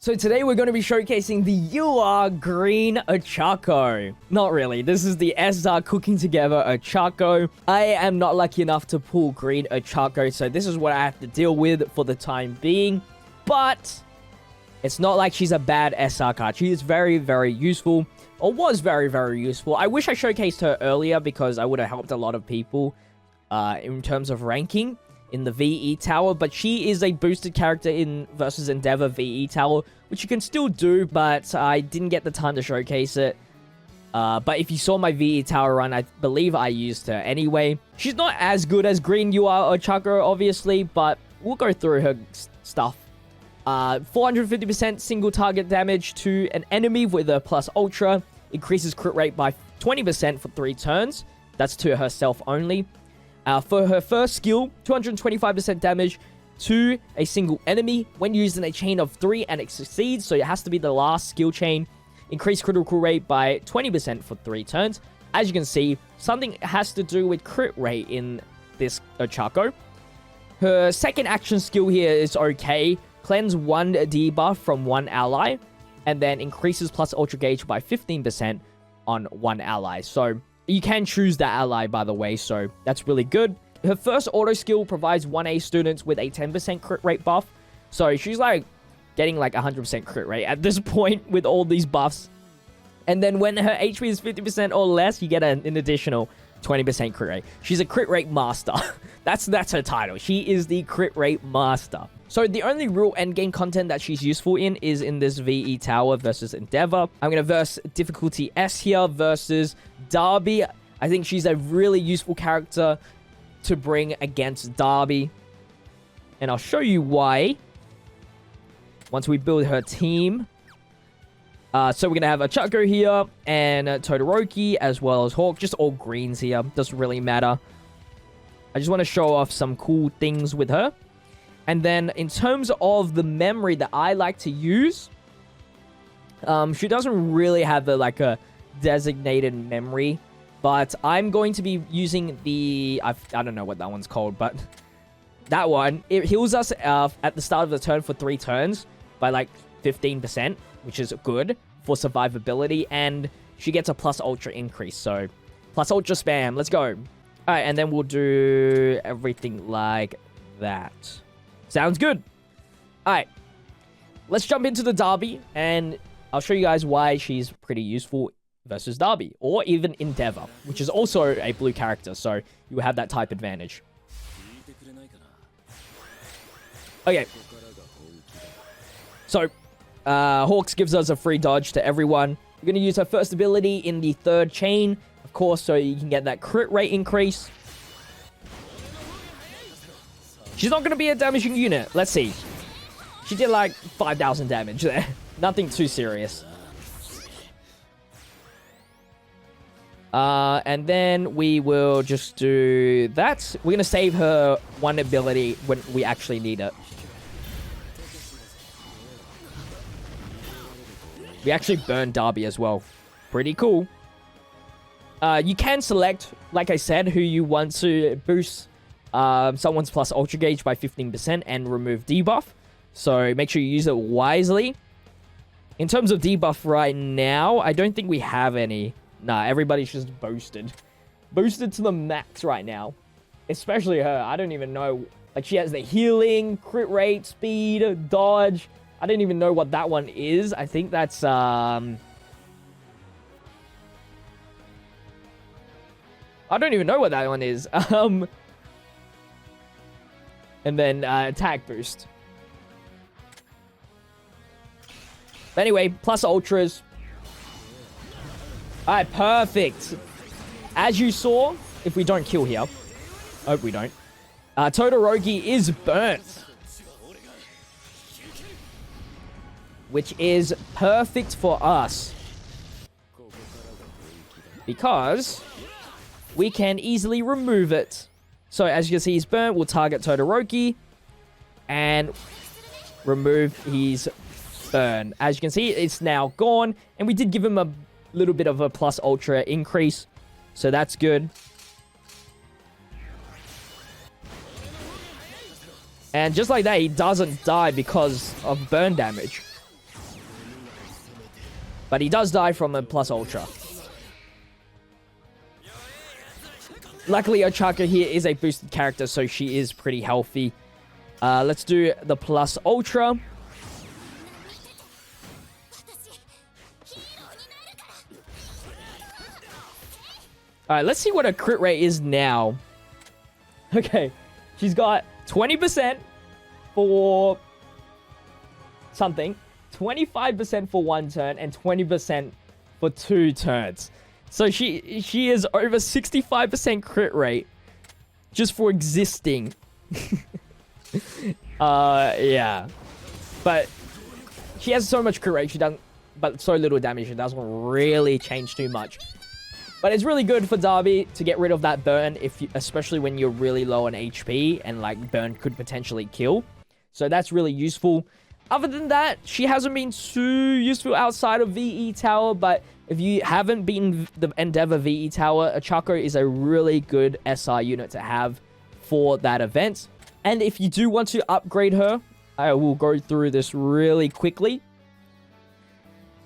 So today we're going to be showcasing the UR Green Ochaco. Not really, this is the SR Cooking Together Ochaco. I am not lucky enough to pull Green Ochaco, so this is what I have to deal with for the time being. But it's not like she's a bad SR card. She is very, very useful, or was very, very useful. I wish I showcased her earlier because I would have helped a lot of people in terms of ranking in the VE Tower, but she is a boosted character in versus Endeavor VE Tower, which you can still do, but I didn't get the time to showcase it. But if you saw my VE Tower run, I believe I used her anyway. She's not as good as Green UR Ochaco, obviously, but we'll go through her stuff. 450% single target damage to an enemy with a plus ultra. Increases crit rate by 20% for 3 turns. That's to herself only. For her first skill, 225% damage to a single enemy when used in a chain of 3 and it succeeds, so it has to be the last skill chain. Increase critical rate by 20% for 3 turns. As you can see, something has to do with crit rate in this Ochaco. Her second action skill here is okay. Cleanse 1 debuff from 1 ally, and then increases plus ultra gauge by 15% on 1 ally. So you can choose that ally, by the way, so that's really good. Her first auto skill provides 1A students with a 10% crit rate buff. So she's like getting like 100% crit rate at this point with all these buffs. And then when her HP is 50% or less, you get an additional 20% crit rate. She's a crit rate master. That's her title. She is the crit rate master. So the only real endgame content that she's useful in is in this VE Tower versus Endeavor. I'm going to verse difficulty S here versus Darby. I think she's a really useful character to bring against Darby. And I'll show you why once we build her team. So we're going to have Ochaco here and Todoroki as well as Hawk. Just all greens here. Doesn't really matter. I just want to show off some cool things with her. And then in terms of the memory that I like to use, she doesn't really have like a designated memory, but I'm going to be using the, I don't know what that one's called, but that one, it heals us at the start of the turn for 3 turns by like 15%, which is good for survivability, and she gets a plus ultra increase, so plus ultra spam, let's go. All right, and then we'll do everything like that. Sounds good. All right, let's jump into the Darby, and I'll show you guys why she's pretty useful versus Darby, or even Endeavor, which is also a blue character, so you have that type advantage. Okay. So, Hawks gives us a free dodge to everyone. We're going to use her first ability in the 3rd chain, of course, so you can get that crit rate increase. She's not going to be a damaging unit. Let's see. She did like 5,000 damage there. Nothing too serious. And then we will just do that. We're going to save her one ability when we actually need it. We actually burned Darby as well. Pretty cool. You can select, like I said, who you want to boost someone's plus ultra gauge by 15% and remove debuff. So make sure you use it wisely. In terms of debuff right now, I don't think we have any. Nah, everybody's just boosted. Boosted to the max right now. Especially her. I don't even know. Like, she has the healing, crit rate, speed, dodge. I don't even know what that one is. I think that's, I don't even know what that one is. And then attack boost. But anyway, plus ultras. Alright, perfect. As you saw, if we don't kill here. I hope we don't. Todoroki is burnt. Which is perfect for us. Because we can easily remove it. So as you can see, he's burnt. We'll target Todoroki and remove his burn. As you can see, it's now gone. And we did give him a little bit of a plus ultra increase. So that's good. And just like that, he doesn't die because of burn damage. But he does die from a plus ultra. Luckily, Ochaco here is a boosted character, so she is pretty healthy. Let's do the plus ultra. Alright, let's see what her crit rate is now. Okay, she's got 20% for something, 25% for 1 turn, and 20% for 2 turns. So she is over 65% crit rate just for existing. Yeah. But she has so much crit rate, she doesn't, but so little damage, it doesn't really change too much. But it's really good for Darby to get rid of that burn, especially when you're really low on HP and like burn could potentially kill. So that's really useful. Other than that, she hasn't been too useful outside of VE Tower, but if you haven't beaten the Endeavor VE Tower, Ochaco is a really good SR unit to have for that event. And if you do want to upgrade her, I will go through this really quickly.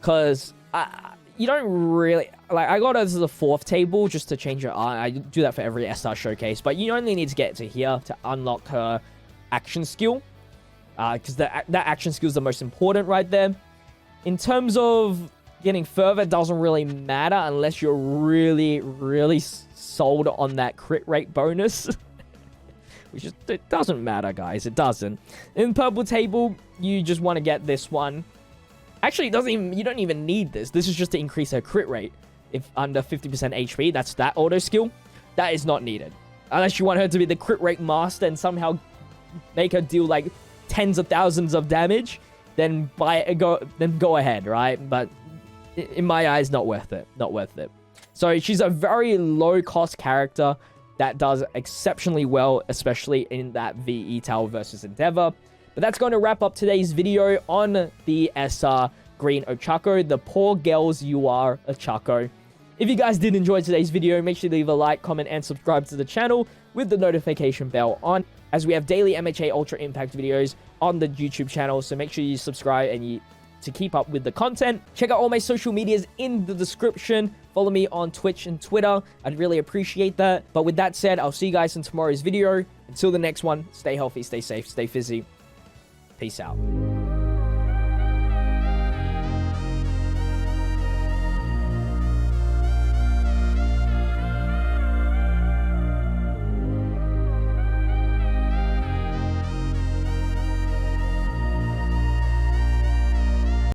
Because you don't really... Like, I got her to the 4th table just to change her art. I do that for every SR showcase. But you only need to get to here to unlock her action skill. Because that action skill is the most important right there. In terms of getting further, it doesn't really matter unless you're really, really sold on that crit rate bonus. Which is, it doesn't matter, guys. It doesn't. In purple table, you just want to get this one. Actually, it doesn't even, you don't even need this. This is just to increase her crit rate. If under 50% HP, that's that auto skill. That is not needed. Unless you want her to be the crit rate master and somehow make her deal like tens of thousands of damage, then go ahead, right? But in my eyes, not worth it. Not worth it. So she's a very low cost character that does exceptionally well, especially in that VE Tower versus Endeavor. But that's going to wrap up today's video on the SR Green Ochaco, the poor girls you are, Ochaco. If you guys did enjoy today's video, make sure to leave a like, comment, and subscribe to the channel with the notification bell on, as we have daily MHA Ultra Impact videos on the YouTube channel. So make sure you subscribe and to keep up with the content. Check out all my social medias in the description. Follow me on Twitch and Twitter. I'd really appreciate that. But with that said, I'll see you guys in tomorrow's video. Until the next one, stay healthy, stay safe, stay fizzy. Peace out.